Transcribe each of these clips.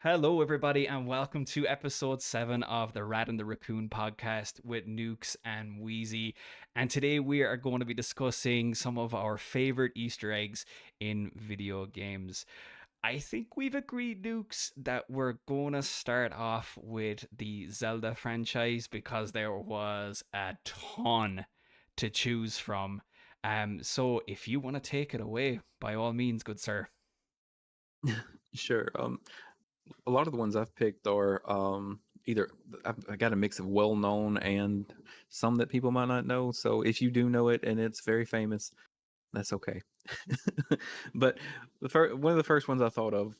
Hello, everybody, and welcome to episode 7 of the Rat and the Raccoon podcast with Nukes and Wheezy. And today we are going to be discussing some of our favorite Easter eggs in video games. I think we've agreed, Nukes, that we're going to start off with the Zelda franchise because there was a ton to choose from. So if you want to take it away, by all means, good sir. Sure. A lot of the ones I've picked are either I got a mix of well-known and some that people might not know. So if you do know it and it's very famous, that's okay. But one of the first ones I thought of,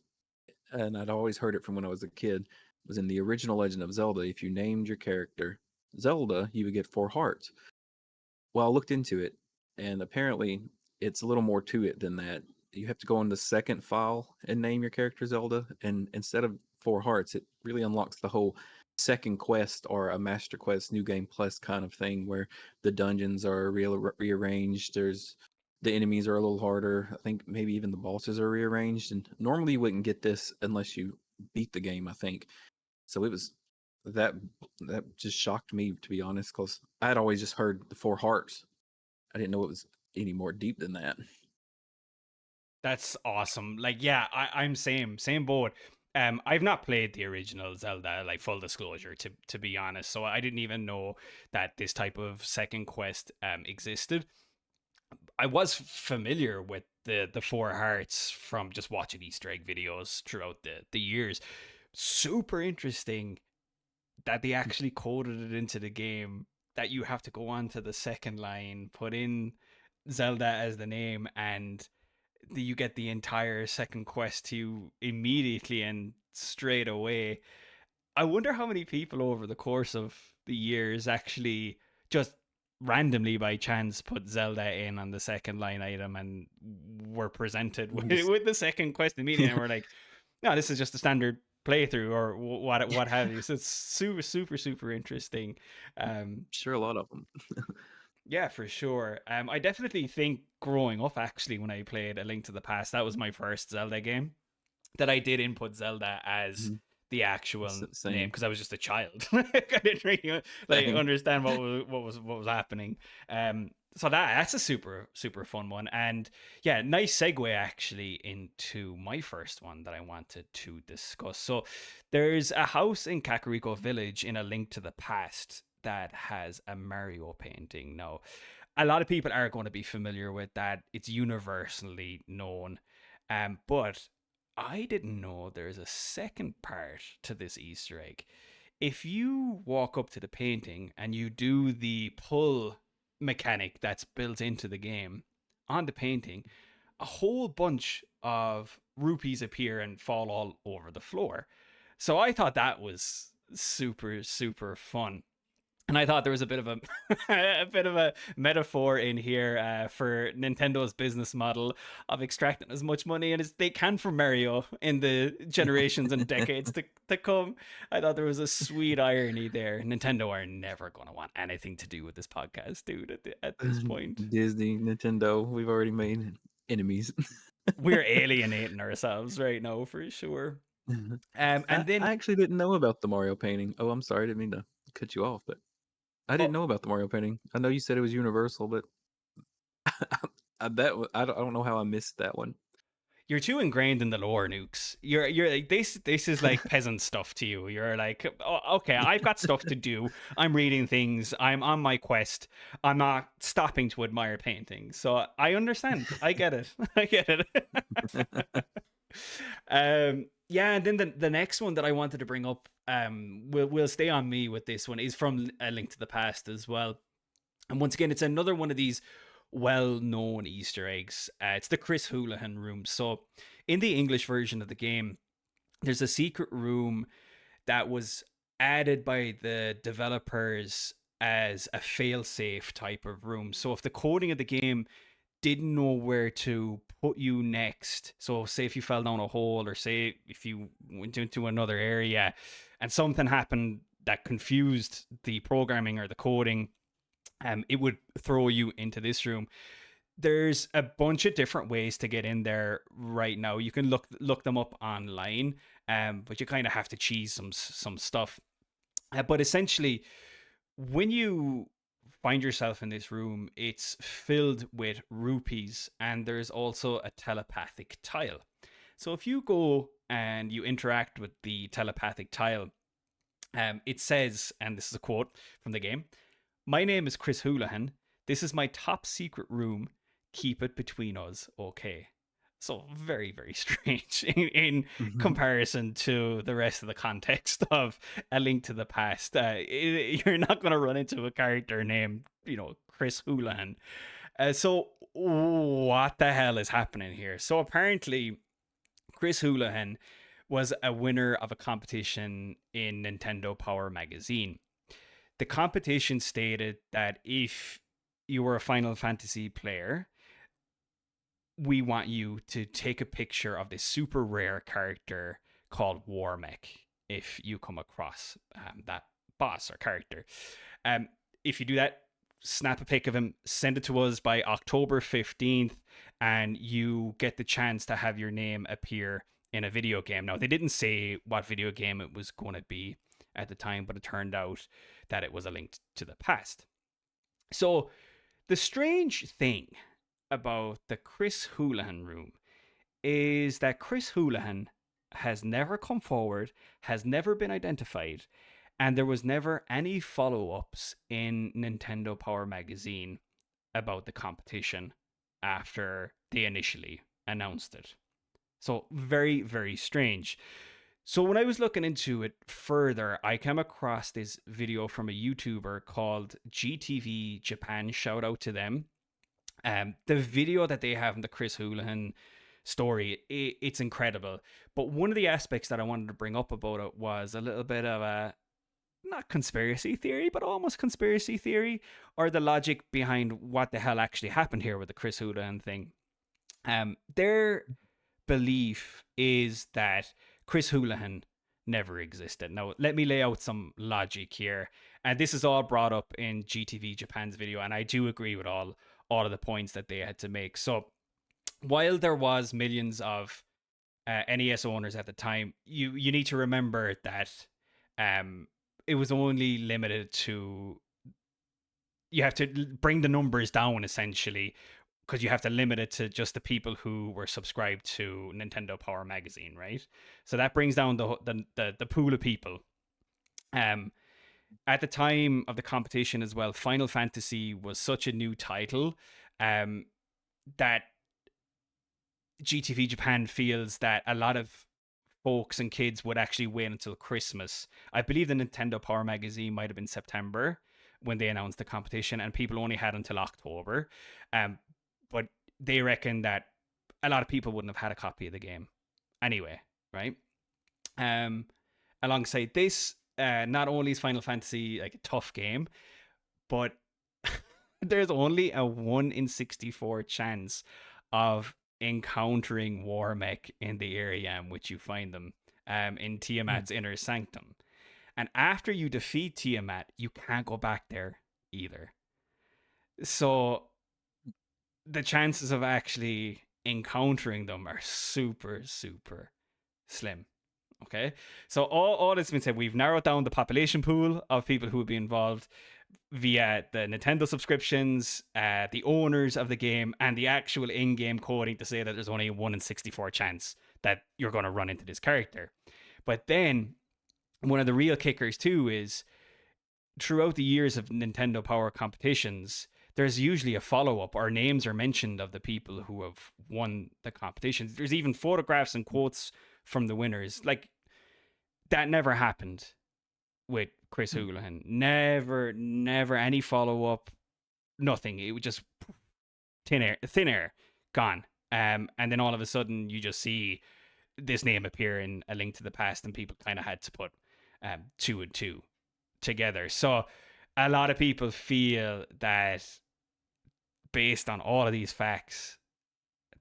and I'd always heard it from when I was a kid, was in the original Legend of Zelda. If you named your character Zelda, you would get 4 hearts. Well, I looked into it, and apparently it's a little more to it than that. You have to go on the second file and name your character Zelda, and instead of 4 hearts, it really unlocks the whole second quest or a Master Quest New Game Plus kind of thing, where the dungeons are rearranged. There's the enemies are a little harder. I think maybe even the bosses are rearranged, and normally you wouldn't get this unless you beat the game, I think. So it was that that just shocked me, to be honest, because I had always just heard the 4 hearts. I didn't know it was any more deep than that. That's awesome. Like, yeah, I'm same boat. I've not played the original Zelda, like full disclosure, to be honest. So I didn't even know that this type of second quest existed. I was familiar with the four hearts from just watching Easter egg videos throughout the years. Super interesting that they actually coded it into the game that you have to go on to the second line, put in Zelda as the name, and you get the entire second quest to you immediately and straight away. I wonder how many people over the course of the years actually just randomly by chance put Zelda in on the second line item and were presented with, Just with the second quest immediately and were like, no, this is just a standard playthrough or what have you. So it's super interesting. Um, sure a lot of them. yeah, for sure. I definitely think growing up, actually, when I played A Link to the Past, that was my first Zelda game that I did input Zelda as Mhm. the actual name Same, because I was just a child. Like, I didn't really like same. understand what was happening. So that's a super fun one, and yeah, nice segue actually into my first one that I wanted to discuss. So there's a house in Kakariko Village in A Link to the Past that has a Mario painting. Now, a lot of people are going to be familiar with that. It's universally known. But I didn't know there's a second part to this Easter egg. If you walk up to the painting and you do the pull mechanic that's built into the game on the painting, a whole bunch of rupees appear and fall all over the floor. So I thought that was super fun. And I thought there was a bit of a a bit of a metaphor in here for Nintendo's business model of extracting as much money as they can from Mario in the generations and decades to come. I thought there was a sweet irony there. Nintendo are never going to want anything to do with this podcast, dude. At this point, Disney, Nintendo, we've already made enemies. we're alienating ourselves right now for sure. I, And then I actually didn't know about the Mario painting. Oh, I'm sorry, I didn't mean to cut you off, but I didn't oh, know about the Mario painting. I know you said it was universal, but I don't know how I missed that one. you're too ingrained in the lore, Nukes. You're like this is like peasant stuff to you. You're like, oh, okay, I've got stuff to do. I'm reading things. I'm on my quest. I'm not stopping to admire paintings. So I understand. I get it. I get it. Yeah, and then the next one that I wanted to bring up, will stay on me with this one is from A Link to the Past as well. And once again, it's another one of these well-known Easter eggs. It's the Chris Houlihan room. So, in the English version of the game, there's a secret room that was added by the developers as a fail-safe type of room. So, if the coding of the game didn't know where to put you next, so say if you fell down a hole, or say if you went into another area, and something happened that confused the programming or the coding, it would throw you into this room. There's a bunch of different ways to get in there right now. You can look them up online. but you kind of have to cheese some stuff. But essentially, when you find yourself in this room, it's filled with rupees, and there's also a telepathic tile. So if you go and you interact with the telepathic tile, it says, and this is a quote from the game: "My name is Chris Houlihan. This is my top secret room. Keep it between us, okay?" So very, very strange in Mhm. comparison to the rest of the context of A Link to the Past. You're not going to run into a character named, Chris Houlihan. So what the hell is happening here? So apparently, Chris Houlihan was a winner of a competition in Nintendo Power Magazine. The competition stated that if you were a Final Fantasy player, we want you to take a picture of this super rare character called Warmech if you come across that boss or character. Um, if you do that, snap a pic of him, send it to us by October 15th, and you get the chance to have your name appear in a video game. Now, they didn't say what video game it was going to be at the time, but it turned out that it was A Link to the Past. So, the strange thing about the Chris Houlihan room is that Chris Houlihan has never come forward, has never been identified, and there was never any follow ups in Nintendo Power Magazine about the competition after they initially announced it. So, very, very strange. So, when I was looking into it further, I came across this video from a YouTuber called GTV Japan. Shout out to them. The video that they have in the Chris Houlihan story, it's incredible. But one of the aspects that I wanted to bring up about it was a little bit of a, not conspiracy theory, but almost conspiracy theory, or the logic behind what the hell actually happened here with the Chris Houlihan thing. Their belief is that Chris Houlihan never existed. Now, let me lay out some logic here. And this is all brought up in GTV Japan's video, and I do agree with all of the points that they had to make. So, while there was millions of NES owners at the time, you need to remember that um, it was only limited to, you have to bring the numbers down essentially, because you have to limit it to just the people who were subscribed to Nintendo Power Magazine, right? So that brings down the pool of people. Um, at the time of the competition as well, Final Fantasy was such a new title um, that GTV Japan feels that a lot of folks and kids would actually wait until Christmas. I believe the Nintendo Power Magazine might have been September when they announced the competition, and people only had until October. Um, but they reckon that a lot of people wouldn't have had a copy of the game anyway, right? Um, Alongside this, not only is Final Fantasy like a tough game, but there's only a 1 in 64 chance of encountering Warmech in the area in which you find them, in Mm. Tiamat's inner sanctum. And after you defeat Tiamat, you can't go back there either. So the chances of actually encountering them are super, super slim. Okay. So all that's been said, we've narrowed down the population pool of people who would be involved via the Nintendo subscriptions, the owners of the game, and the actual in-game coding to say that there's only a 1 in 64 chance that you're going to run into this character. But then one of the real kickers too is, throughout the years of Nintendo Power competitions, there's usually a follow up or names are mentioned of the people who have won the competitions. There's even photographs and quotes from the winners. Like, that never happened with Chris Mm. Houlihan. Never, never any follow up. Nothing. It was just thin air, gone. And then all of a sudden, you just see this name appear in A Link to the Past, and people kind of had to put two and two together. So a lot of people feel that, based on all of these facts,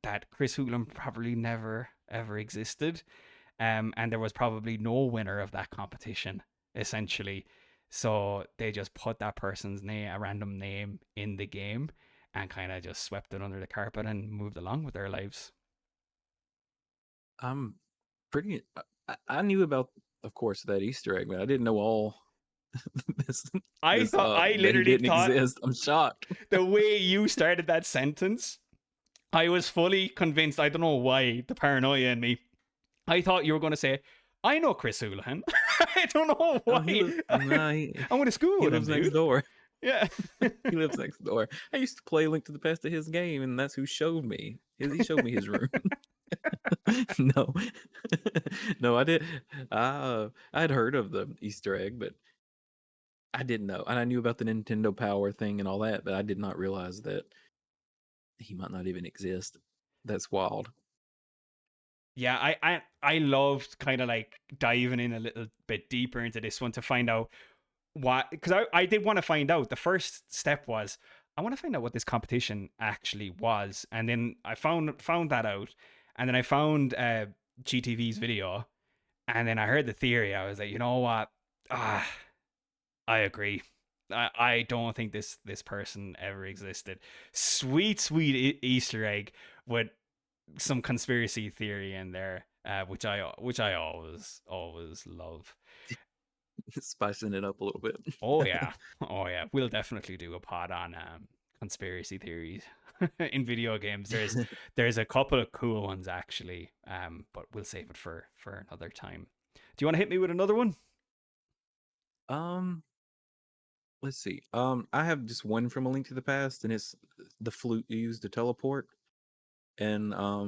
that Chris Houlihan probably never ever existed, and there was probably no winner of that competition, essentially. So they just put that person's name, a random name, in the game, and kind of just swept it under the carpet and moved along with their lives. I'm pretty. I knew about, of course, that Easter egg, but I didn't know all this I that he literally didn't thought exist. I'm shocked. the way you started that sentence, I was fully convinced. I don't know why, the paranoia in me. I thought you were going to say, I know Chris Houlihan. I don't know Oh, why. nah, I went to school he with him, lives next dude. door. Yeah. He lives next door. I used to play Link to the Past of his game, and that's who showed me. He showed me his room. No, no, I did. I had heard of the Easter egg, but I didn't know. And I knew about the Nintendo Power thing and all that, but I did not realize that he might not even exist. That's wild. Yeah, I loved kind of like diving in a little bit deeper into this one to find out what, because I did want to find out. The first step was I want to find out what this competition actually was, and then I found that out, and then I found GTV's video, and then I heard the theory. I was like, you know what? Ah, I agree. I don't think this person ever existed. Sweet Easter egg with some conspiracy theory in there, which I always love. Spicing it up a little bit. Oh yeah, oh yeah. We'll definitely do a pod on conspiracy theories in video games. There's a couple of cool ones actually, but we'll save it for another time. Do you want to hit me with another one? Um, let's see. I have just one from A Link to the Past, and it's the flute you use to teleport. And I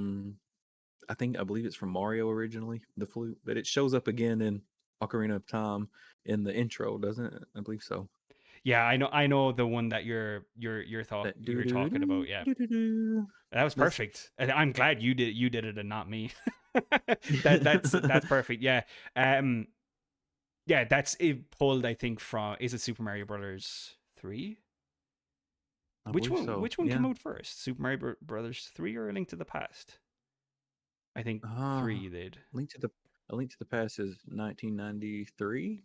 believe it's from Mario originally, the flute, but it shows up again in Ocarina of Time in the intro, doesn't it? I believe so. Yeah, I know the one that That do you're do talking do about. Yeah, do do do. that was That's perfect. And I'm glad you did it and not me. That's perfect. Yeah. Um. Yeah, that's it. Pulled, I think, from, is it Super Mario Brothers 3? I Which believe one? so. Which one came Yeah. out first? Super Mario Brothers 3 or A Link to the Past? I think Uh, 3 did. Link to the A Link to the Past is 1993,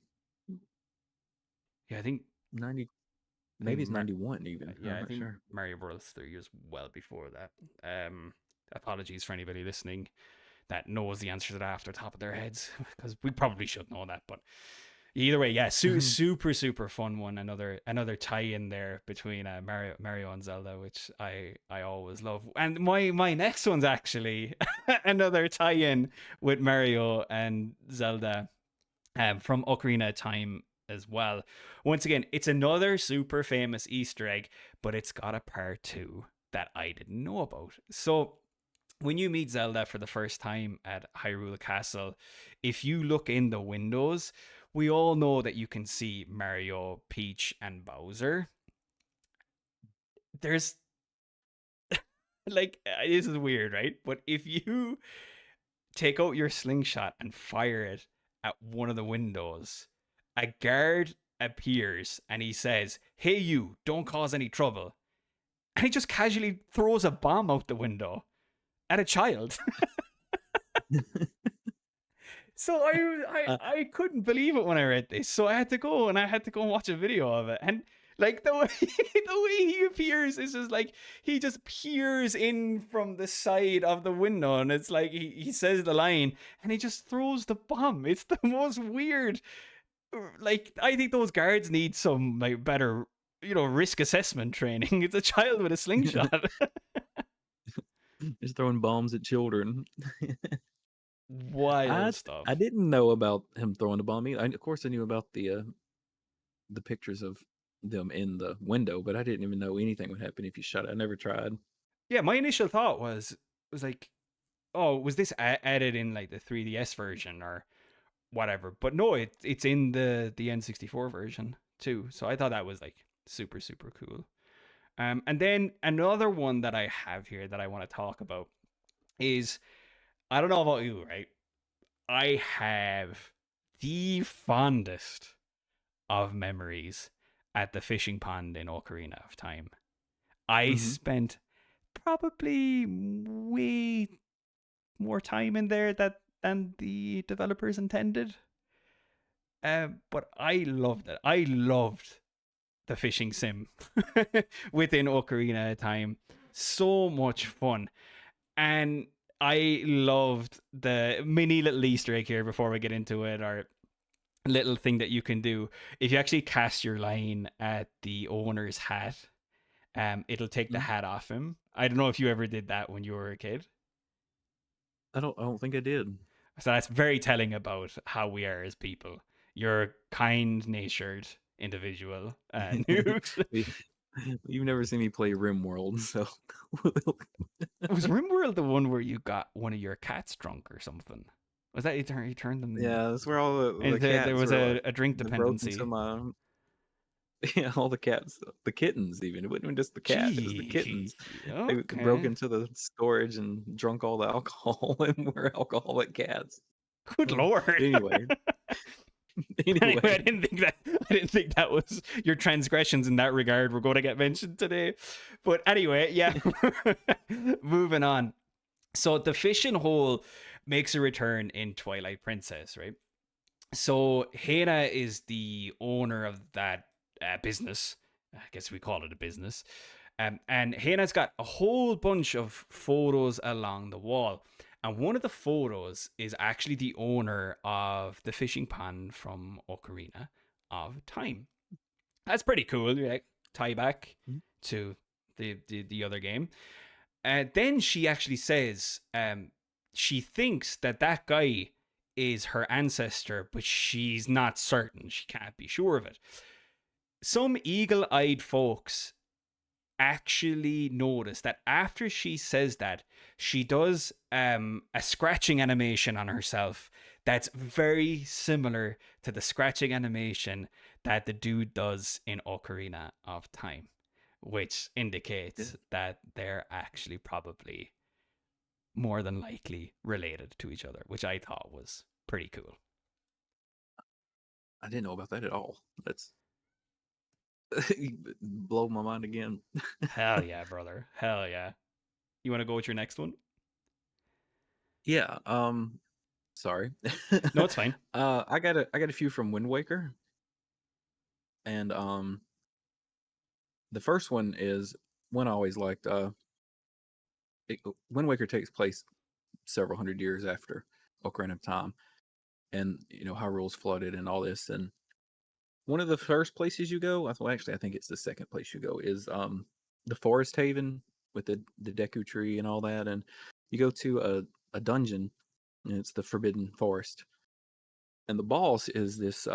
Yeah, I think 90. I think Maybe it's 91 even. yeah, I'm I not think sure. Mario Bros 3 is well before that. Apologies for anybody listening that knows the answer to that off the top of their heads, because we probably should know that. But either way, yeah, super fun one. Another tie in there between Mario and Zelda, which I always love. And my next one's actually another tie in with Mario and Zelda, from Ocarina of Time as well. Once again, it's another super famous Easter egg, but it's got a part two that I didn't know about. So when you meet Zelda for the first time at Hyrule Castle, if you look in the windows, we all know that you can see Mario, Peach, and Bowser. There's like, this is weird, right? But if you take out your slingshot and fire it at one of the windows, a guard appears and he says, "Hey, you, don't cause any trouble." And he just casually throws a bomb out the window at a child. So uh, I couldn't believe it when I read this. So I had to go and watch a video of it. And like the way the way he appears is just like he just peers in from the side of the window, and it's like he says the line and he just throws the bomb. It's the most weird. Like, I think those guards need some like better, risk assessment training. It's a child with a slingshot. just throwing bombs at children. Wild I stuff. didn't know about him throwing the bomb either. Of course, I knew about the pictures of them in the window, but I didn't even know anything would happen if you shot it. I never tried. Yeah, my initial thought was like, oh, was this added in like the 3DS version or whatever? But no, it's in the N64 version too. So I thought that was like super cool. And then another one that I have here that I want to talk about is, I don't know about you, right? I have the fondest of memories at the fishing pond in Ocarina of Time. I Hmm. spent probably way more time in there than the developers intended. But I loved it. I loved the fishing sim within Ocarina of Time. So much fun. And I loved the mini little Easter egg here before we get into it, or little thing that you can do. If you actually cast your line at the owner's hat, it'll take the Mm. hat off him. I don't know if you ever did that when you were a kid. I don't think I did. So that's very telling about how we are as people. You're a kind natured individual. Nukes. We- You've never seen me play RimWorld, so Was RimWorld the one where you got one of your cats drunk or something? Was that you turned them yeah, that's where all the and there cats was were like a drink they broke into dependency? my yeah, all the cats, the kittens even. It wasn't even just the cat, it was the Gee, kittens. They broke okay. into the storage and drunk all the alcohol and were alcoholic cats. Good Oh, lord. anyway, Anyway, anyway, I didn't think that was your transgressions in that regard were going to get mentioned today. But anyway, yeah. Moving on. So the fishing hole makes a return in Twilight Princess, right? So Hannah is the owner of that business. I guess we call it a business. And Hannah's got a whole bunch of photos along the wall. And one of the photos is actually the owner of the fishing pond from Ocarina of Time. That's pretty cool. Yeah, tie back mm, to the other game. Then she actually says she thinks that that guy is her ancestor, but she's not certain. She can't be sure of it. Some eagle eyed folks actually notice that after she says that, she does a scratching animation on herself that's very similar to the scratching animation that the dude does in Ocarina of Time, which yeah, indicates that they're actually probably more than likely related to each other, which I thought was pretty cool. I didn't know about that at all. That's blow my mind again. Hell yeah, brother. Hell yeah. You want to go with your next one? Yeah, sorry. No, it's fine. I got a few from Wind Waker, and the first one is one I always liked. Wind Waker takes place several hundred years after Ocarina of Time, and Hyrule's flooded and all this. And one of the first places you go, well, actually, I think it's the second place you go, is the Forest Haven with the Deku Tree and all that. And you go to a dungeon, and it's the Forbidden Forest. And the boss is this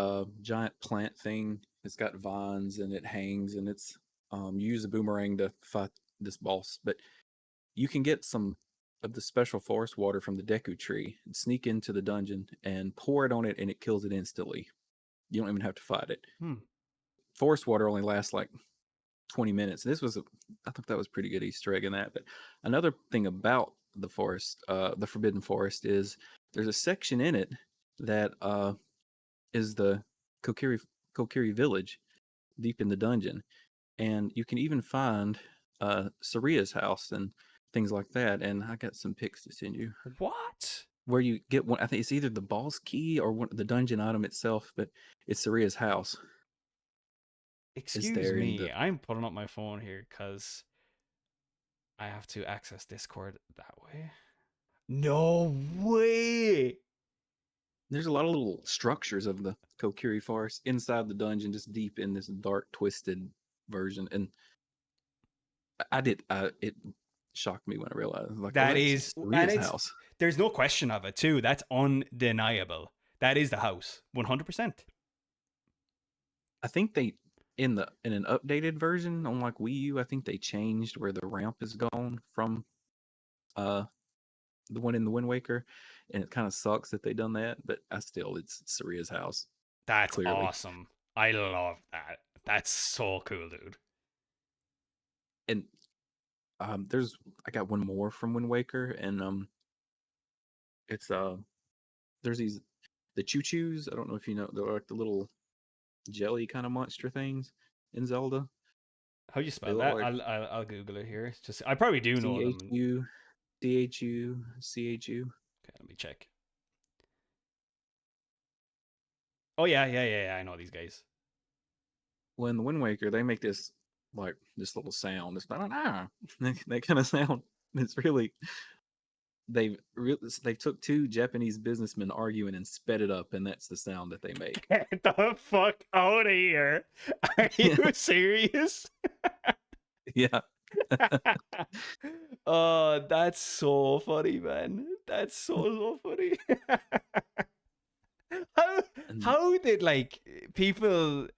giant plant thing. It's got vines and it hangs, and it's you use a boomerang to fight this boss. But you can get some of the special forest water from the Deku Tree and sneak into the dungeon and pour it on it, and it kills it instantly. You don't even have to fight it. Hmm. Forest water only lasts like 20 minutes. I thought that was pretty good Easter egg in that. But another thing about the forest, the Forbidden Forest, is there's a section in it that is the Kokiri Kokiri village deep in the dungeon, and you can even find Saria's house and things like that. And I got some pics to send you What? where you get one. I think it's either the boss key or the dungeon item itself, but it's Saria's house is Excuse there in me. the. I'm pulling up my phone here because I have to access Discord that way. No way. There's a lot of little structures of the Kokiri forest inside the dungeon, just deep in this dark, twisted version. And it shocked me when I realized, like, oh, That that's is, and Saria's it's, house. there's no question of it, too. That's undeniable. That is the house. 100%. I think they in an updated version on like Wii U, I think they changed where the ramp is gone from uh the one in the Wind Waker, and it kind of sucks that they done that. But it's Saria's house That's clearly. awesome. I love that. That's so cool, dude. And there's I got one more from Wind Waker, and it's there's these the choo choos. I don't know if you know, they're like the little jelly kind of monster things in Zelda. How do you They spell look that? like I'll Google it here. Just I probably do know them. CHU. Okay, let me check. Oh yeah. I know these guys. Well, in the Wind Waker, they make this like this little sound. It's not that kind of sound. It's really they took two Japanese businessmen arguing and sped it up, and that's the sound that they make. Get the fuck out of here. Are you serious? Yeah. Oh, that's so funny, man. That's so funny. how And how did like people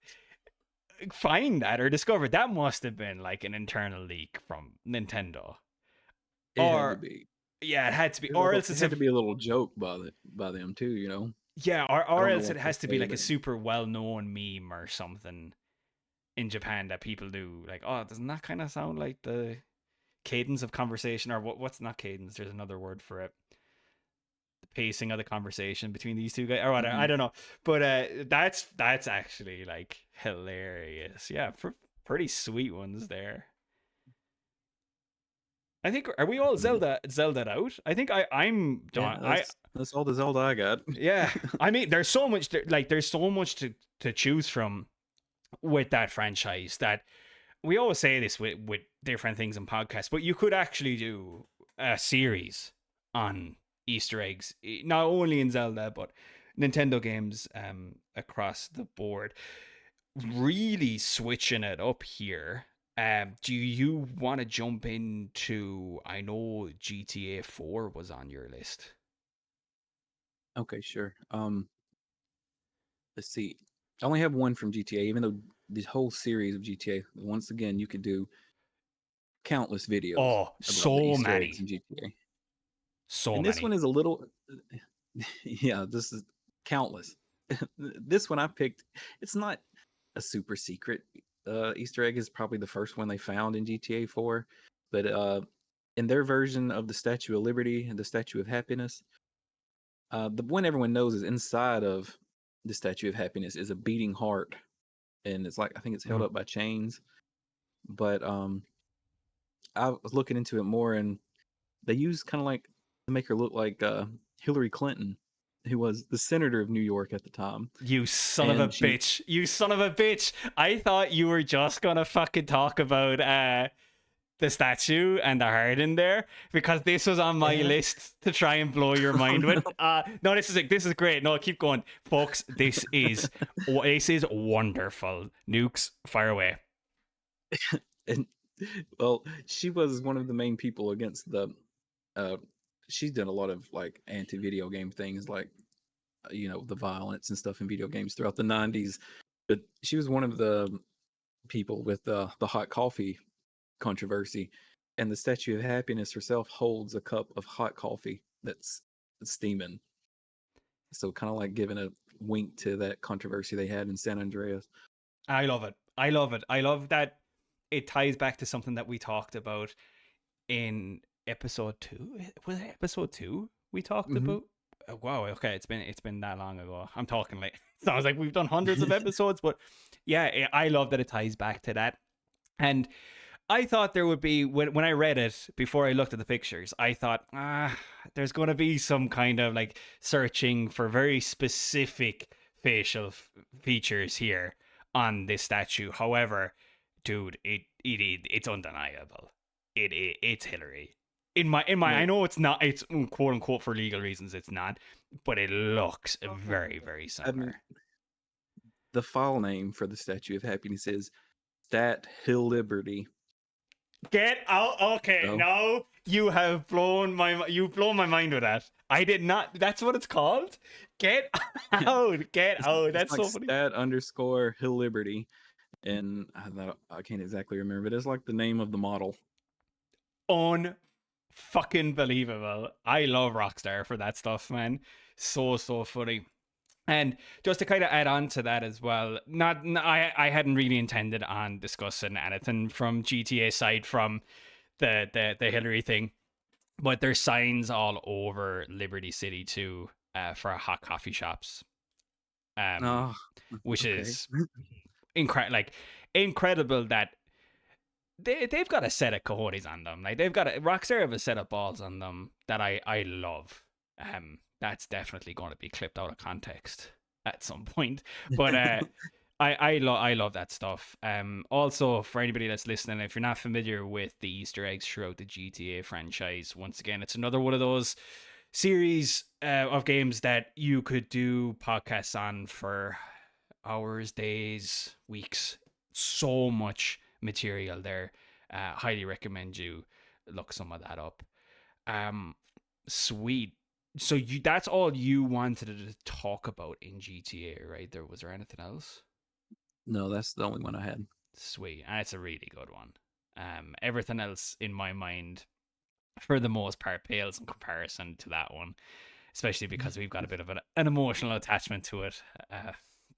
find that or discover that? Must have been like an internal leak from Nintendo. it had to Or be. yeah, it had to be. It, Or else it it's had a to be a little joke by them too, yeah, I or don't know else what it to has to be say, like a but super well known meme or something in Japan that people do. Like, oh, doesn't that kind of sound like the cadence of conversation, or what's not cadence? There's another word for it. The pacing of the conversation between these two guys, or what? I mhm. don't know. But that's actually like hilarious. Yeah, pretty sweet ones there. I think are we all Mm, Zelda out? I think I'm yeah, done. I that's all the Zelda I got. yeah. I mean, there's so much there's so much to choose from with that franchise that we always say this with different things in podcasts, but you could actually do a series on Easter eggs, not only in Zelda but Nintendo games across the board. Really switching it up here. Do you want to jump into? I know GTA 4 was on your list. Okay, sure. Let's see. I only have one from GTA, even though the whole series of GTA. Once again, you could do countless videos Oh, about the so Easter eggs many, in GTA. so And this one many. is a little, yeah, this is countless. This one I picked, it's not a super secret Easter egg. Is probably the first one they found in GTA 4, but in their version of the Statue of Liberty and the Statue of Happiness, the one everyone knows is inside of the Statue of Happiness is a beating heart, and it's like I think it's held Mhm. up by chains. But I was looking into it more, and they use kind of like to make her look like Hillary Clinton, who was the senator of New York at the time, You son of a and she bitch. You son of a bitch. I thought you were just gonna fucking talk about the statue and the heart in there because this was on my yeah. list to try and blow your Oh mind with. no. No, this is great. No, keep going. Folks, this is wonderful. Nukes, fire away. And well, she was one of the main people against the uh she's done a lot of like anti-video game things, like the violence and stuff in video games throughout the 90s, but she was one of the people with the hot coffee controversy, and the Statue of Happiness herself holds a cup of hot coffee that's steaming, so kind of like giving a wink to that controversy they had in San Andreas. I love it. I love it. I love that it ties back to something that we talked about in episode 2. Was it episode 2 we talked Hmm. about? Wow, okay, it's been that long ago. I'm talking like sounds like we've done hundreds of episodes, but yeah, I love that it ties back to that. And I thought there would be when I read it before I looked at the pictures, I thought, there's going to be some kind of like searching for very specific facial features here on this statue. However, dude, it's undeniable. It's Hillary. In my I Well, know it's not, it's quote unquote for legal reasons it's not, but it looks very very I mean, similar. the file name for the Statue of Happiness is Stat Hill Liberty. Get out. Okay, So now you've blown my mind with that. I did not. That's what it's called. Get yeah, out. Get out. it's That's like so funny. Stat underscore Hill Liberty, and I can't exactly remember, but it's like the name of the model. Fucking believable. I love Rockstar for that stuff, man. So funny. And just to kind of add on to that as well, I hadn't really intended on discussing anything from GTA side from the Hillary thing, but there's signs all over Liberty City too, for hot coffee shops, um, Oh, which okay. is incredible that they've got a set of cojones on them. Like they've got Rockstar have a set of balls on them that I love. That's definitely going to be clipped out of context at some point, but I love that stuff. Also for anybody that's listening, if you're not familiar with the Easter eggs throughout the GTA franchise, once again, it's another one of those series of games that you could do podcasts on for hours, days, weeks. So much material there. Highly recommend you look some of that up. Um, Sweet. So that's all you wanted to talk about in GTA, right? Was there anything else? No, that's the only one I had. Sweet. And it's a really good one. Everything else in my mind, for the most part, pales in comparison to that one, especially because we've got a bit of an emotional attachment to it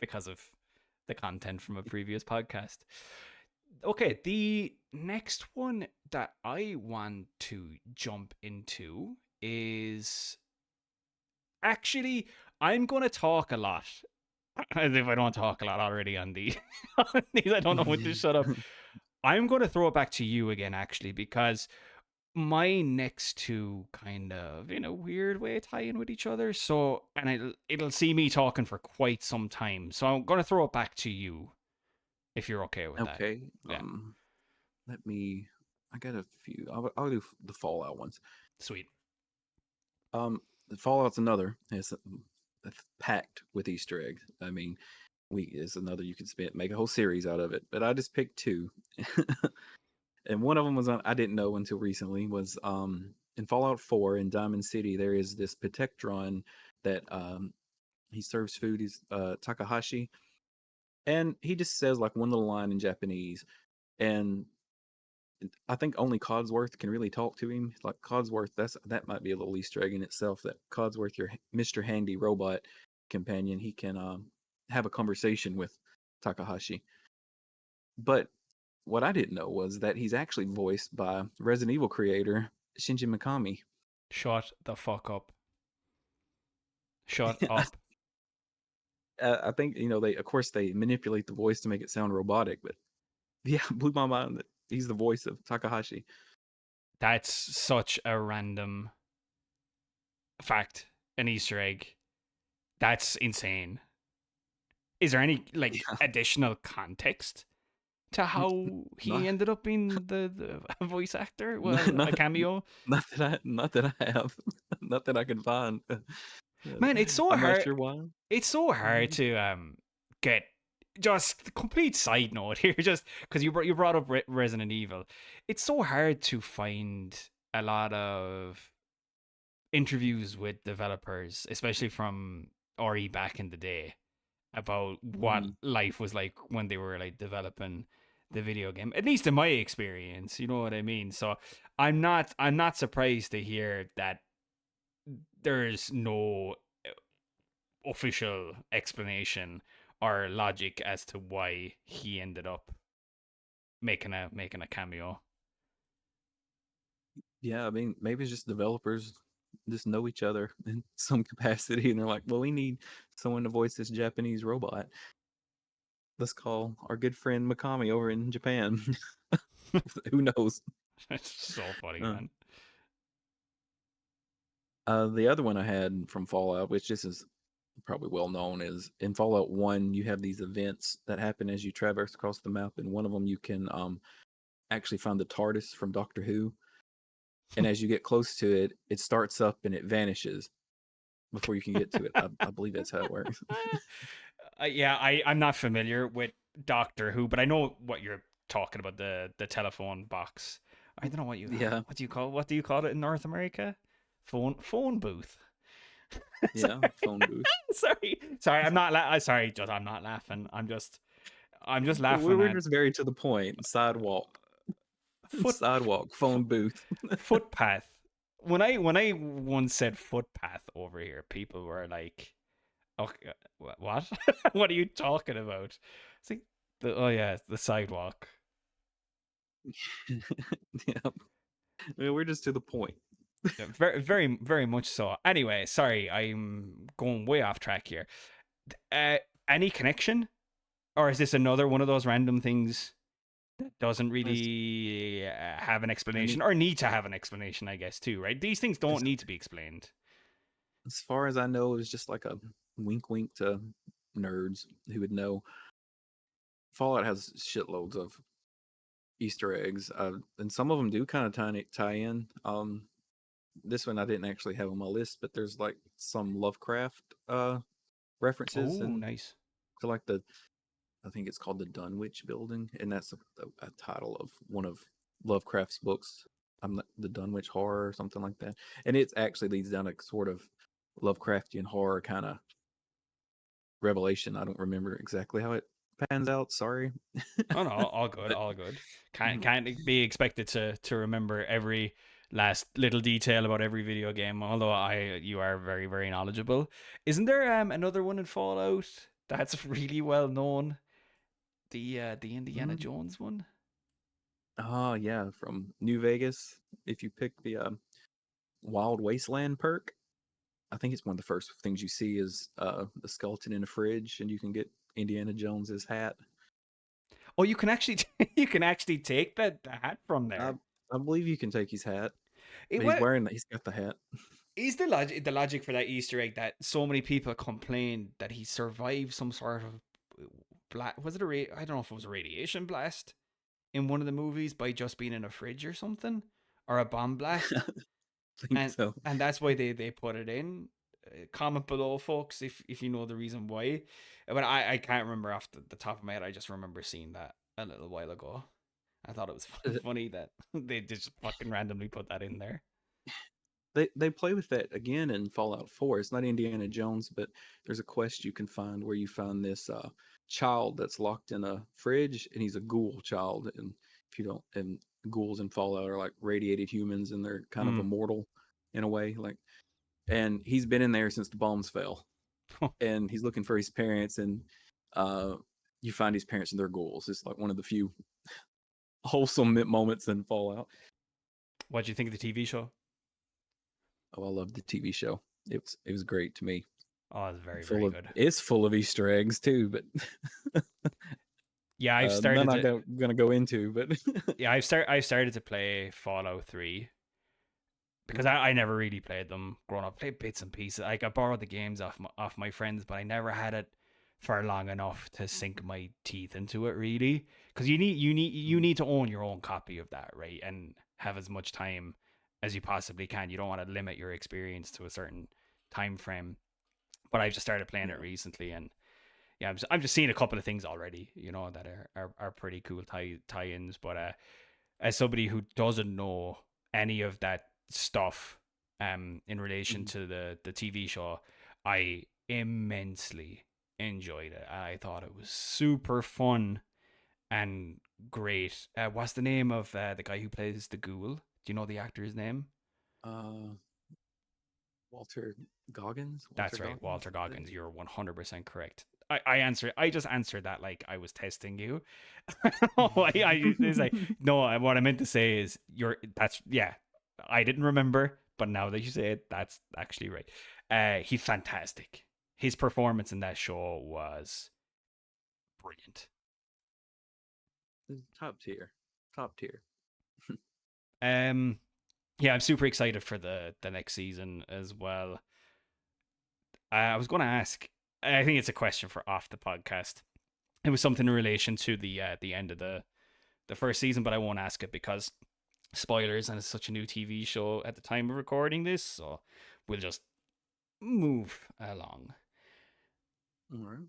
because of the content from a previous podcast. Okay, the next one that I want to jump into is actually, I'm going to talk a lot. As if I don't talk a lot already on on these. I don't know when to shut up. I'm going to throw it back to you again, actually, because my next two kind of, in a weird way, tie in with each other. So, and it'll see me talking for quite some time. So I'm going to throw it back to you if you're okay with that. Okay. Yeah, Let me. I got a few. I'll do the Fallout ones. sweet. The Fallout's another. It's packed with Easter eggs. I mean, is another you could make a whole series out of it. But I just picked two, and one of them was I didn't know until recently was in Fallout 4 in Diamond City. There is this Protectron that he serves food. He's Takahashi, and he just says like one little line in Japanese, and I think only Codsworth can really talk to him. Like Codsworth, that might be a little Easter egg in itself. That Codsworth, your Mr. Handy robot companion, he can have a conversation with Takahashi. But what I didn't know was that he's actually voiced by Resident Evil creator Shinji Mikami. Shut the fuck up. Shut up. I think they, of course, they manipulate the voice to make it sound robotic, but yeah, blew my mind that he's the voice of Takahashi. That's such a random fact, an Easter egg. That's insane. Is there any additional context to how he Not, ended up being the voice actor? Well, not, a cameo. not that I have, not that I can find. Man, it's so I'm not hard. sure why. It's so hard to get. Just complete side note here, just because you brought up Resident Evil. It's so hard to find a lot of interviews with developers, especially from RE back in the day, about what Mhm. life was like when they were like developing the video game. At least in my experience, you know what I mean. So I'm not surprised to hear that there's no official explanation or logic as to why he ended up making a cameo. Yeah, I mean, maybe it's just developers just know each other in some capacity, and they're like, "Well, we need someone to voice this Japanese robot. Let's call our good friend Mikami over in Japan." Who knows? It's so funny, Uh, man. the other one I had from Fallout, which this is probably well known, is in Fallout 1, you have these events that happen as you traverse across the map, and one of them you can actually find the TARDIS from Doctor Who, and as you get close to it, it starts up and it vanishes before you can get to it. I believe that's how it works. Yeah, I'm not familiar with Doctor Who, but I know what you're talking about, the telephone box. I don't know Yeah, what do you call it in North America? Phone booth. yeah, phone booth. Sorry, I'm not sorry, just I'm not laughing. I'm just We laughing were at just very to the point. Sidewalk, foot sidewalk, phone booth. footpath. When I once said footpath over here, people were like, "Okay, what? What are you talking about?" It's like, oh yeah, the sidewalk. Yeah, we're just to the point. Yeah, very, very, very much so. Anyway, sorry, I'm going way off track here. Uh, any connection, or is this another one of those random things that doesn't As really have an any, explanation, or need to have an explanation? I guess too, right? These things don't as, need to be explained. as far as I know, it was just like a wink, wink to nerds who would know. Fallout has shitloads of Easter eggs, and some of them do kind of tie in. This one I didn't actually have on my list, but there's like some Lovecraft references Oh, and nice. to like I think it's called the Dunwich Building, and that's a title of one of Lovecraft's books. I'm not, the Dunwich Horror or something like that, and it actually leads down a sort of Lovecraftian horror kind of revelation. I don't remember exactly how it pans out. Sorry. Oh no, all good, But all good. mhm. Can't be expected to remember every last little detail about every video game. Although you are very very knowledgeable. Isn't there another one in Fallout that's really well known? The Indiana Mm. Jones one. Oh yeah, from New Vegas. If you pick the Wild Wasteland perk, I think it's one of the first things you see is the skeleton in a fridge, and you can get Indiana Jones's hat. Oh, you can actually you can actually take the hat from I there. I believe you can take his hat, It but what he's got the hat. is the logic for that Easter egg that so many people complained that he survived some sort of was it I don't know if it was a radiation blast in one of the movies by just being in a fridge or something, or a bomb blast, I think and so. that's why they put it in. Comment below, folks, if you know the reason why. But I can't remember off the top of my head. I just remember seeing that a little while ago. I thought it was Uh, funny that they just fucking randomly put that in there. They play with that again in Fallout 4. It's not Indiana Jones, but there's a quest you can find where you find this child that's locked in a fridge, and he's a ghoul child. And if you don't, and ghouls in Fallout are like radiated humans, and they're kind of Mm. immortal in a way. Like, and he's been in there since the bombs fell, and he's looking for his parents, and uh, you find his parents and they're ghouls. It's like one of the few wholesome moments in Fallout. What do you think of the TV show? Oh, I love the TV show. It was great to me. Oh, it's very very good. It's full of Easter eggs too, but Yeah, I've none started I'm to gonna go into. But I've started to play Fallout 3 because I never really played them growing up. I played bits and pieces. Like I borrowed the games off my friends, but I never had it for long enough to sink my teeth into it really. Because you need to own your own copy of that, right? And have as much time as you possibly can. You don't want to limit your experience to a certain time frame. But I've just started playing it yeah. recently, and yeah, I'm just seeing a couple of things already, that are pretty cool tie-ins. But as somebody who doesn't know any of that stuff, in relation Mhm. to the TV show, I immensely enjoyed it. I thought it was super fun and great. What's the name of the guy who plays the ghoul? Do you know the actor's name? uh, Walter Goggins. Walter That's right, Goggins. Walter Goggins. You're 100% correct. I just answered that like I was testing you. It's like no. What I meant to say is yeah. I didn't remember, but now that you say it, that's actually right. He's fantastic. His performance in that show was brilliant. Top tier. Top tier. Um, yeah, I'm super excited for the next season as well. I was going to ask. I think it's a question for off the podcast. It was something in relation to the end of the first season, but I won't ask it because spoilers, and it's such a new TV show at the time of recording this, so we'll just move along. All right.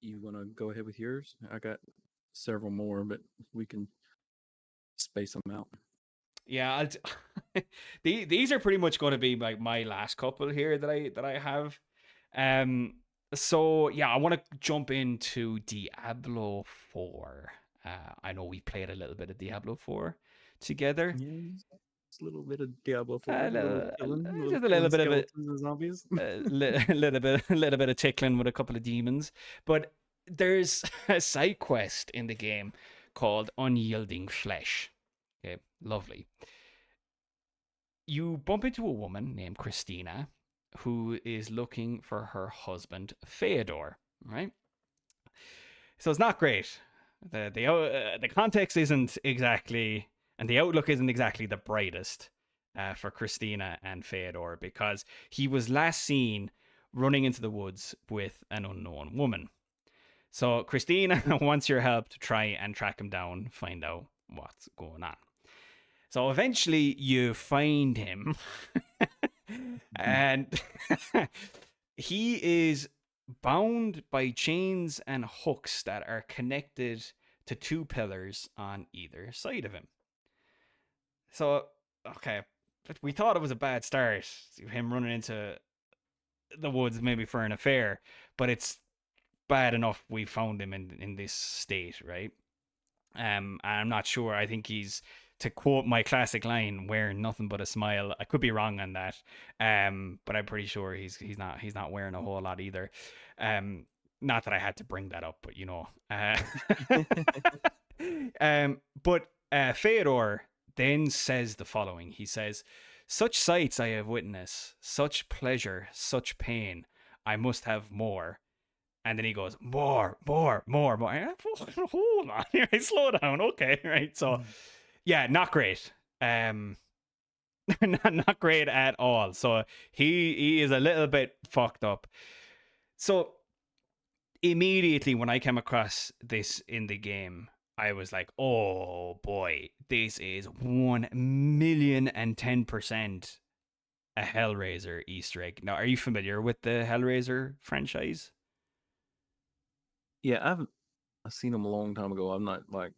You wanna go ahead with yours? I got several more, but we can space them out. Yeah, these are pretty much going to be my last couple here that I have. Um, so yeah, I want to jump into Diablo 4. I know we played a little bit of Diablo 4 together. Yeah, it's a little bit of Diablo 4, A little, a little just a little killing bit of it, skeletons and zombies. a little bit of tickling with a couple of demons. But there's a side quest in the game called Unyielding Flesh. Okay, lovely. You bump into a woman named Christina who is looking for her husband Feodor, right? So it's not great. The context isn't exactly, and the outlook isn't exactly the brightest for Christina and Feodor, because he was last seen running into the woods with an unknown woman. So Christina wants your help to try and track him down, find out what's going on. So eventually you find him, and he is bound by chains and hooks that are connected to two pillars on either side of him. So, okay, but we thought it was a bad start, him running into the woods maybe for an affair, but it's bad enough we found him in this state, right? I'm not sure. I think he's, to quote my classic line, wearing nothing but a smile. I could be wrong on that, but I'm pretty sure he's not wearing a whole lot either. Not that I had to bring that up, but but Feodor then says the following. He says, "Such sights I have witnessed, such pleasure, such pain. I must have more." And then he goes, more, more, more, more. Hold on, right, slow down, okay, right? So, yeah, not great. Not great at all. So he is a little bit fucked up. So immediately when I came across this in the game, I was like, oh boy, this is 1,010% a Hellraiser Easter egg. Now, are you familiar with the Hellraiser franchise? Yeah, I've seen them a long time ago. I'm not like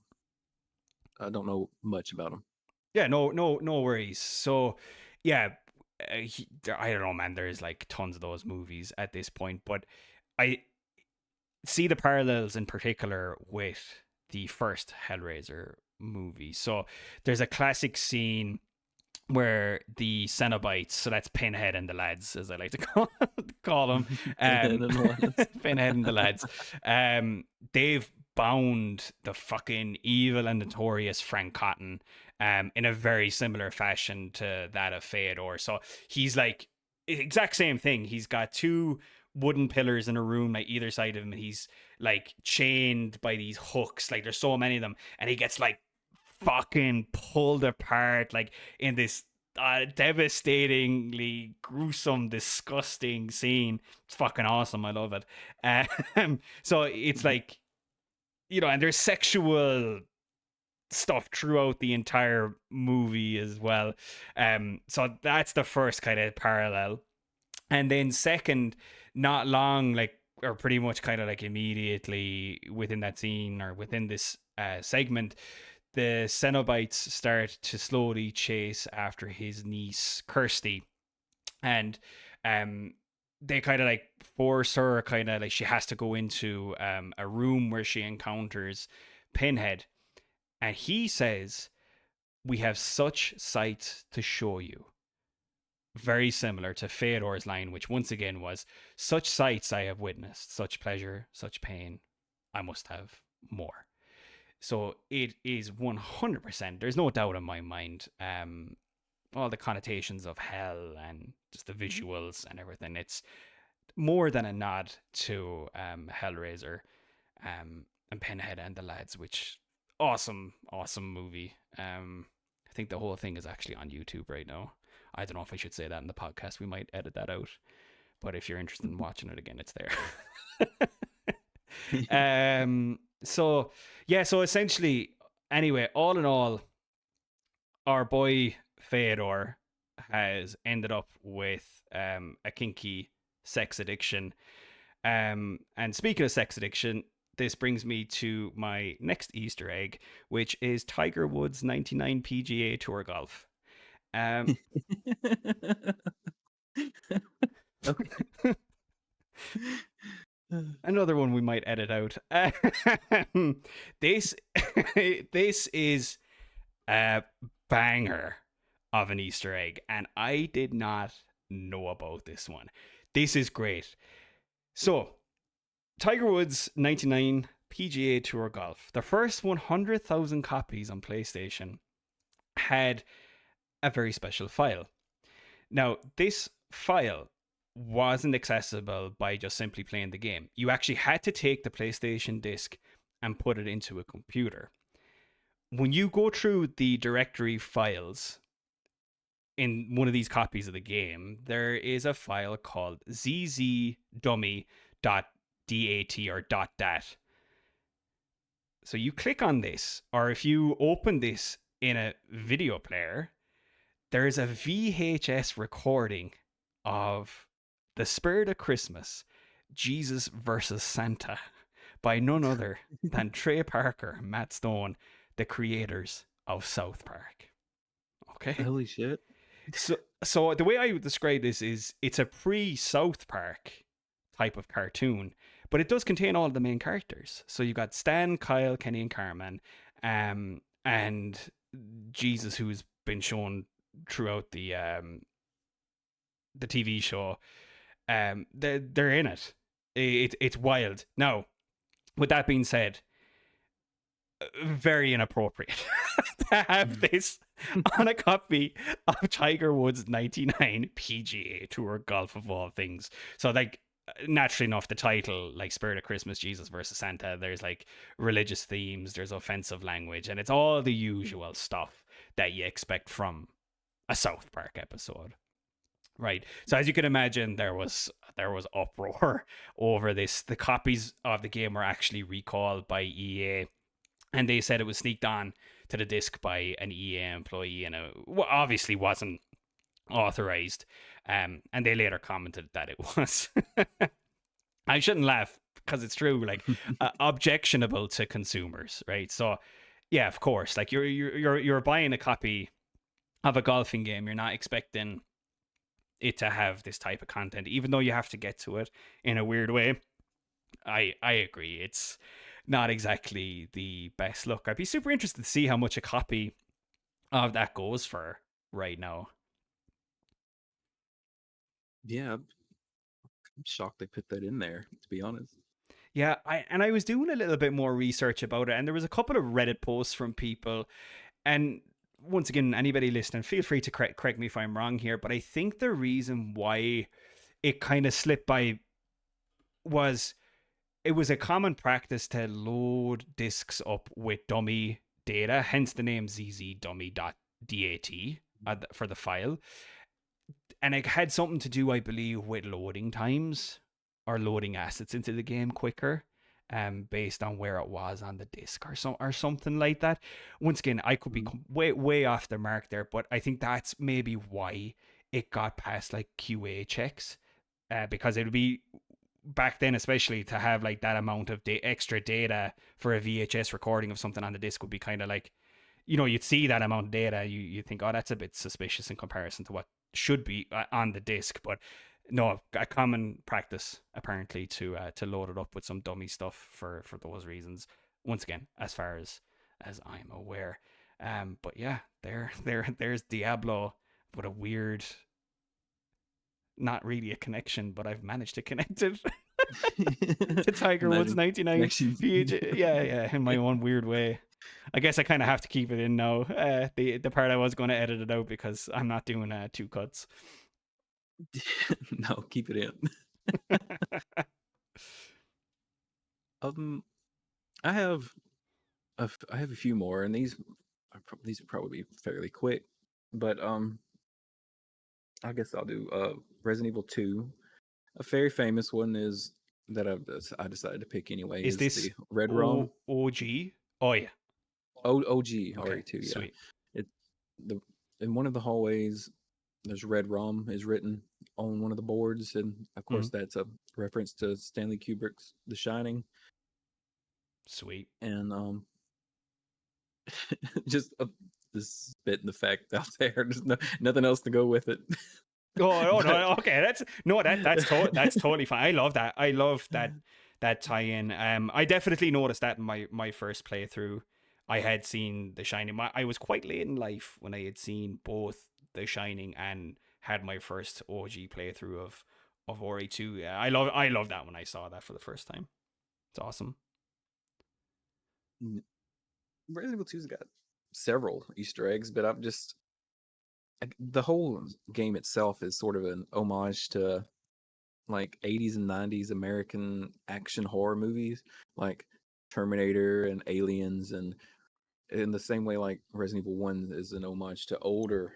I don't know much about them. Yeah, no worries. So, yeah, I don't know, man. There's like tons of those movies at this point, but I see the parallels in particular with the first Hellraiser movie. So, there's a classic scene where the Cenobites, so that's Pinhead and the lads, as I like to call them, Pinhead and the Pinhead and the lads, they've bound the fucking evil and notorious Frank Cotton, in a very similar fashion to that of Feodor. So he's like exact same thing. He's got two wooden pillars in a room like either side of him, and he's like chained by these hooks. Like there's so many of them, and he gets like fucking pulled apart like in this devastatingly gruesome, disgusting scene. It's fucking awesome. I love it. So it's like, and there's sexual stuff throughout the entire movie as well. So that's the first kind of parallel. And then second, not long, like, or pretty much kind of like immediately within that scene or within this segment, the Cenobites start to slowly chase after his niece Kirsty, and they kind of like force her, kind of like she has to go into a room where she encounters Pinhead, and he says, "We have such sights to show you." Very similar to Feodor's line, which once again was, "Such sights I have witnessed, such pleasure, such pain. I must have more." So it is 100%. There's no doubt in my mind. All the connotations of hell and just the visuals and everything. It's more than a nod to Hellraiser, and Pinhead and the lads, which awesome movie. I think the whole thing is actually on YouTube right now. I don't know if I should say that in the podcast. We might edit that out. But if you're interested in watching it again, it's there. So yeah, so essentially, anyway, all in all, our boy Feodor has ended up with a kinky sex addiction. And speaking of sex addiction, this brings me to my next Easter egg, which is Tiger Woods 99 PGA Tour Golf. Another one we might edit out. This this is a banger of an Easter egg, and I did not know about this one. This is great. So, Tiger Woods 99 PGA Tour Golf, the first 100,000 copies on PlayStation, had a very special file. Now, this file wasn't accessible by just simply playing the game. You actually had to take the PlayStation disc and put it into a computer. When you go through the directory files in one of these copies of the game, there is a file called zzDummy.dat or .dat. So you click on this, or if you open this in a video player, there is a VHS recording of The Spirit of Christmas, Jesus versus Santa, by none other than Trey Parker and Matt Stone, the creators of South Park. Okay? Holy shit. So the way I would describe this is it's a pre-South Park type of cartoon, but it does contain all of the main characters. So you've got Stan, Kyle, Kenny, and Carmen, and Jesus, who's been shown throughout the TV show. They're in it. It's wild. Now, with that being said, very inappropriate to have this on a copy of Tiger Woods 99 PGA Tour Golf of all things. So, like, naturally enough, the title, like Spirit of Christmas, Jesus versus Santa, there's like religious themes, there's offensive language, and it's all the usual stuff that you expect from a South Park episode. Right. So as you can imagine, there was uproar over this. The copies of the game were actually recalled by EA, and they said it was sneaked on to the disc by an EA employee, and it obviously wasn't authorized. And they later commented that it was. I shouldn't laugh because it's true. Like, objectionable to consumers, right? So, yeah, of course. Like, you're buying a copy of a golfing game. You're not expecting it to have this type of content, even though you have to get to it in a weird way. I agree. It's not exactly the best look. I'd be super interested to see how much a copy of that goes for right now. Yeah, I'm shocked they put that in there, to be honest. Yeah, I was doing a little bit more research about it, and there was a couple of Reddit posts from people. And once again, anybody listening, feel free to correct me if I'm wrong here, but I think the reason why it kind of slipped by was it was a common practice to load disks up with dummy data, hence the name zzDummy.dat for the file. And it had something to do, I believe, with loading times or loading assets into the game quicker, based on where it was on the disk or something like that. Once again, I could be Mhm. way off the mark there, but I think that's maybe why it got past like QA checks, because it would be back then, especially to have like that amount of extra data for a VHS recording of something on the disc would be kind of like, you'd see that amount of data, you think, oh, that's a bit suspicious in comparison to what should be on the disc. But no, a common practice apparently to load it up with some dummy stuff for those reasons. Once again, as far as I'm aware. But yeah, there's Diablo with a weird, not really a connection, but I've managed to connect it to Tiger Woods Magic 99 connections. PH. Yeah, in my own weird way. I guess I kind of have to keep it in now. The part I was going to edit it out because I'm not doing two cuts. No, keep it in. Um, I have I have a few more, and these will probably be fairly quick. But I guess I'll do Resident Evil 2. A very famous one is that I decided to pick anyway Is is this the Red ROM. OG? Oh yeah. OG Okay. RE2, yeah. Sweet. It the In one of the hallways there's Red ROM is written on one of the boards, and of Mm-hmm. course that's a reference to Stanley Kubrick's The Shining. Sweet. And just this bit in the fact out there. There's nothing else to go with it. Oh But no. Okay. That's totally fine. I love that. I love that tie-in. I definitely noticed that in my first playthrough. I had seen The Shining. I was quite late in life when I had seen both The Shining and had my first OG playthrough of Ori 2. Yeah, I love that when I saw that for the first time. It's awesome. Resident Evil 2's got several Easter eggs, but the whole game itself is sort of an homage to like 80s and 90s American action horror movies like Terminator and Aliens, and in the same way like Resident Evil 1 is an homage to older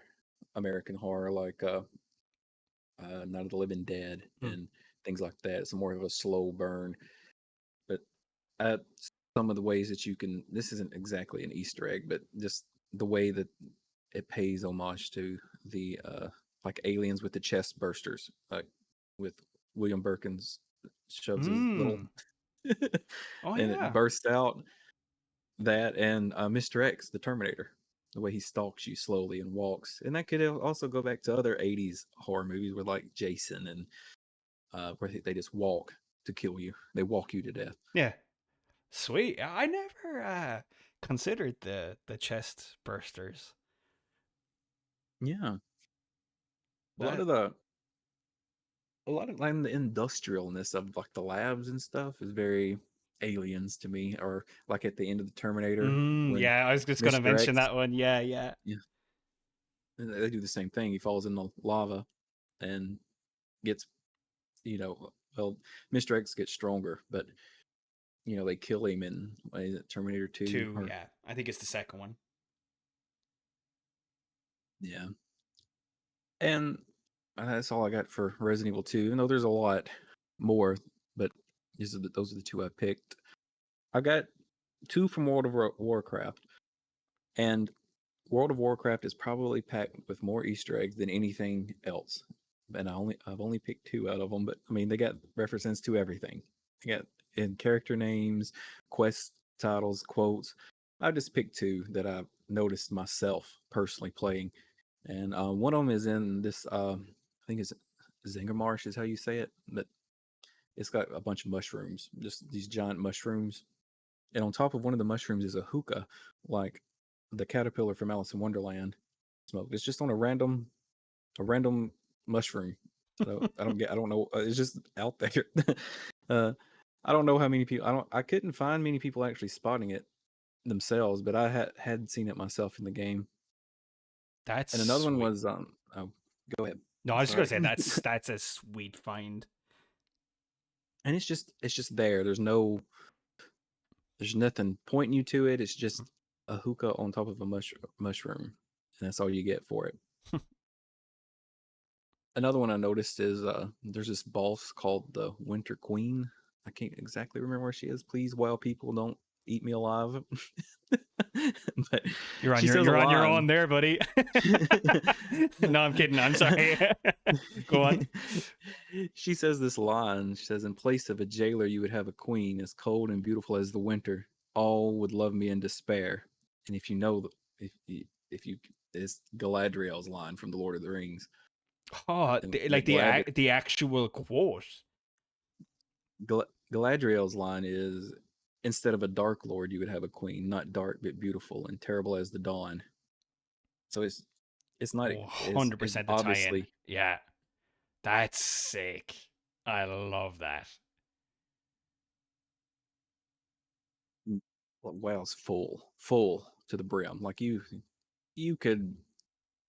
American horror like Night of the Living Dead Hmm. and things like that. It's more of a slow burn. But uh, some of the ways that you can. This isn't exactly an Easter egg, but just the way that it pays homage to the like aliens with the chest bursters, like with William Birkins shoves his little Mm. Oh and it yeah. bursts out. That and Mr. X, the Terminator, the way he stalks you slowly and walks, and that could also go back to other '80s horror movies with like Jason and where they just walk to kill you. They walk you to death. Yeah. Sweet. I never considered the chest bursters. Yeah, a lot That of the a lot of like the industrialness of like the labs and stuff is very aliens to me. Or like at the end of the Terminator when yeah, I was just gonna Mr. mention X, that one. Yeah, yeah. yeah, they do the same thing. He falls in the lava and gets, well, Mr. X gets stronger, but they kill him in what is it, Terminator 2 Two, or yeah. I think it's the second one. yeah. And that's all I got for Resident Evil 2. Even though there's a lot more, but those are the two I picked. I got two from World of Warcraft, and World of Warcraft is probably packed with more Easter eggs than anything else. And I've only picked two out of them, but I mean they got references to everything. They got in character names, quest titles, quotes. I just picked two that I noticed myself personally playing, and one of them is in this. I think it's Zingermarsh is how you say it, but it's got a bunch of mushrooms, just these giant mushrooms, and on top of one of the mushrooms is a hookah, like the caterpillar from Alice in Wonderland smoke. It's just on a random mushroom. So I don't know. It's just out there. uh, I don't know how many people. I couldn't find many people actually spotting it themselves, but I had seen it myself in the game. That's And another one sweet. was Oh, go ahead. No, I was just gonna Sorry. say that's a sweet find. And it's just there. There's nothing pointing you to it. It's just a hookah on top of a mushroom, and that's all you get for it. Another one I noticed is there's this boss called the Winter Queen. I can't exactly remember where she is. Please, wild people, don't eat me alive. But she says a You're on your line. own there, buddy. No, I'm kidding. I'm sorry. Go on. She says this line. She says, "In place of a jailer, you would have a queen, as cold and beautiful as the winter. All would love me in despair." And if you know, if you, it's Galadriel's line from the Lord of the Rings. Oh, And like the actual quote. Galadriel's line is, "Instead of a dark lord, you would have a queen, not dark but beautiful and terrible as the dawn." So it's not Oh, it's 100% the tie-in. obviously Yeah. That's sick. I love that. wow, it's full to the brim. Like you could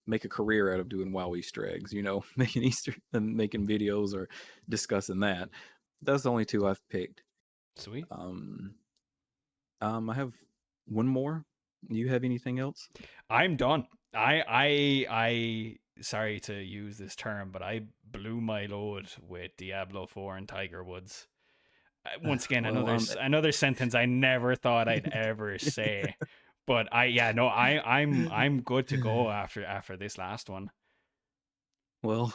make a career out of doing WoW Easter eggs, making Easter and making videos or discussing that. That's the only two I've picked. Sweet. Um, I have one more. You have anything else? I'm done. I sorry to use this term, but I blew my load with Diablo 4 and Tiger Woods. Once again, Well, another sentence I never thought I'd ever say. But I'm good to go after this last one. well,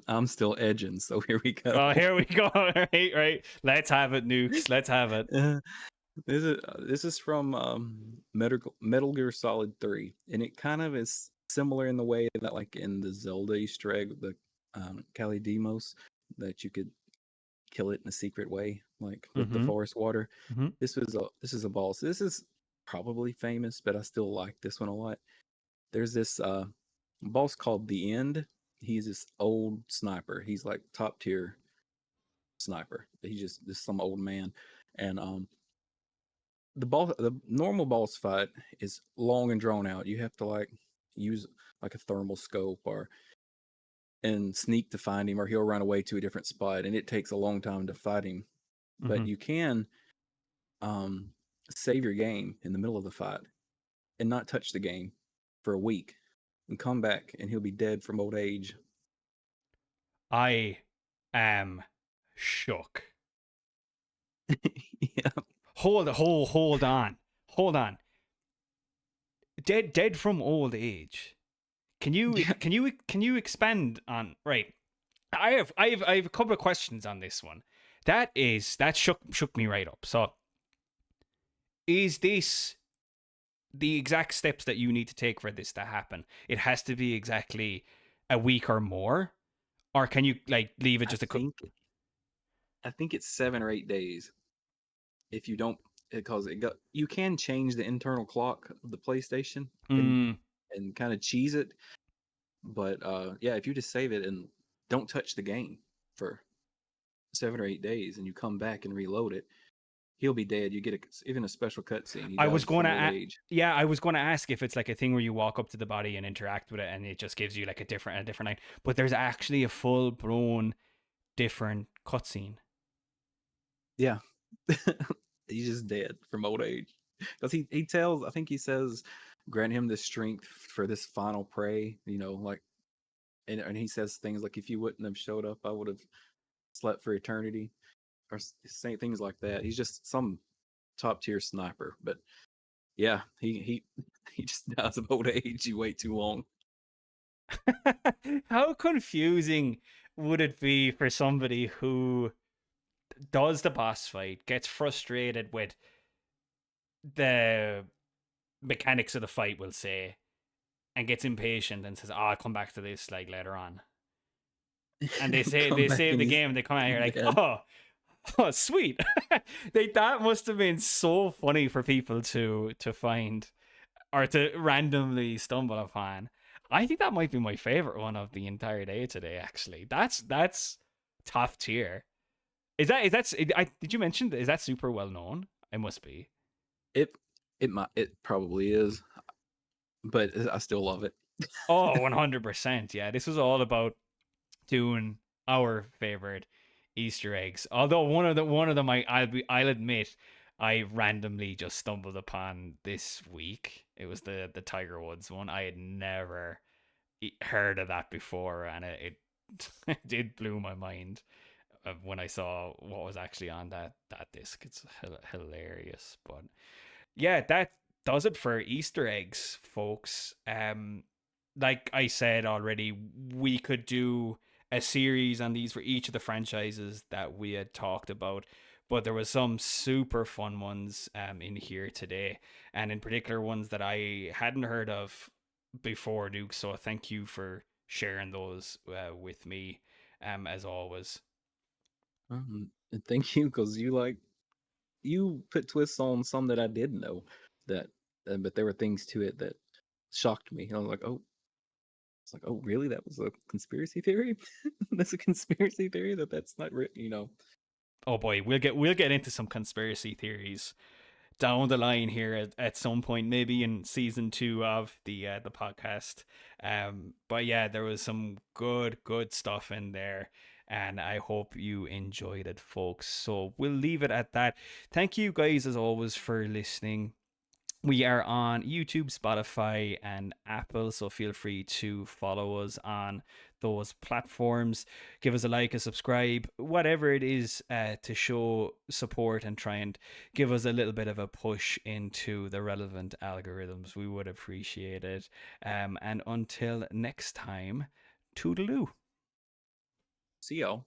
I'm still edging, so here we go. Oh, here we go. Right. Let's have it, nukes. Let's have it. Uh, this is from Metal Gear Solid 3, and it kind of is similar in the way that, like in the Zelda Easter egg, the Kali Demos, that you could kill it in a secret way, like with the Mm-hmm. forest water. Mm-hmm. This is a boss. This is probably famous, but I still like this one a lot. There's this boss called the End. He's this old sniper. He's like top tier sniper. He's just some old man, and the normal boss fight is long and drawn out. You have to like use like a thermal scope or and sneak to find him, or he'll run away to a different spot, and it takes a long time to fight him. Mm-hmm. But you can um, save your game in the middle of the fight and not touch the game for a week, and come back, and he'll be dead from old age. I am shook. Yeah, hold on, hold on. Dead from old age. Can you expand on right? I have a couple of questions on this one. That shook me right up. So is this the exact steps that you need to take for this to happen? It has to be exactly a week or more, or can you like leave it I just a think I think it's 7 or 8 days. If you don't, because it got you can change the internal clock of the PlayStation mm, and kind of cheese it. But yeah, if you just save it and don't touch the game for 7 or 8 days, and you come back and reload it, he'll be dead. You get even a special cutscene. He I was dies going from to old age. yeah, I was going to ask if it's like a thing where you walk up to the body and interact with it and it just gives you like a different line, but there's actually a full blown different cutscene. Yeah, he's just dead from old age. Because he tells, I think he says, grant him the strength for this final prey. Like, and he says things like, if you wouldn't have showed up, I would have slept for eternity, or saying things like that. He's just some top tier sniper. But yeah, he he just dies of old age. You wait too long. How confusing would it be for somebody who does the boss fight, gets frustrated with the mechanics of the fight, we'll say, and gets impatient and says, "Oh, I'll come back to this like later on." And they say Come they back save and the he's game and they come out here like, dead. oh, sweet. That must have been so funny for people to find or to randomly stumble upon. I think that might be my favorite one of the entire day today. Actually, that's top tier. Did you mention is that super well known? It must be. It it probably is, but I still love it. Oh, 100%. Yeah, this was all about doing our favorite Easter eggs. Although one of them I'll admit I randomly just stumbled upon this week. It was the Tiger Woods one. I had never heard of that before, and it did blew my mind when I saw what was actually on that disc. It's hilarious, but yeah, that does it for Easter eggs, folks. Like I said already, we could do a series on these for each of the franchises that we had talked about, but there was some super fun ones in here today, and in particular ones that I hadn't heard of before, Duke. So thank you for sharing those with me, as always. And thank you, because you put twists on some that I didn't know that, but there were things to it that shocked me. I was like, oh, it's like, oh, really? That was a conspiracy theory? That's a conspiracy theory that's not written. Oh boy, we'll get into some conspiracy theories down the line here at some point, maybe in season 2 of the podcast. But yeah, there was some good stuff in there, and I hope you enjoyed it, folks. So we'll leave it at that. Thank you guys as always for listening. We are on YouTube, Spotify, and Apple, so feel free to follow us on those platforms. Give us a like, a subscribe, whatever it is to show support and try and give us a little bit of a push into the relevant algorithms. We would appreciate it. And until next time, toodaloo. See y'all.